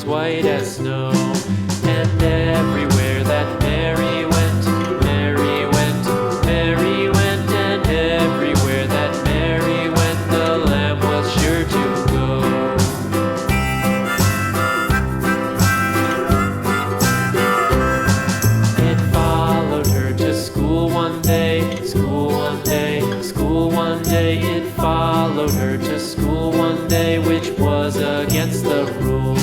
was white as snow. And everywhere that Mary went, Mary went, Mary went, and everywhere that Mary went, the lamb was sure to go. It followed her to school one day, school one day, school one day. It followed her to school one day, which was against the rules.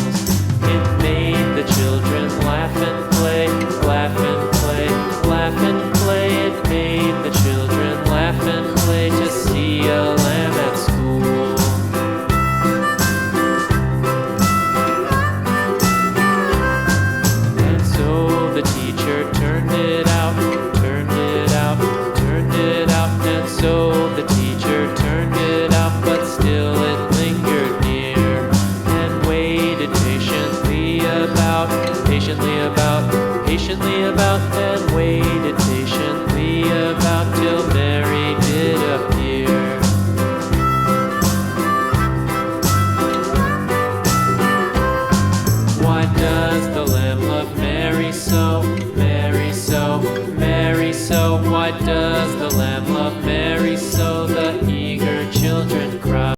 It made the children laugh and play, laugh and play, laugh and play. It made the children laugh and play to see a lamb at school. And so the teacher turned it out, turned it out, turned it out. And so the teacher turned it out, but still it lingered near and waited patiently about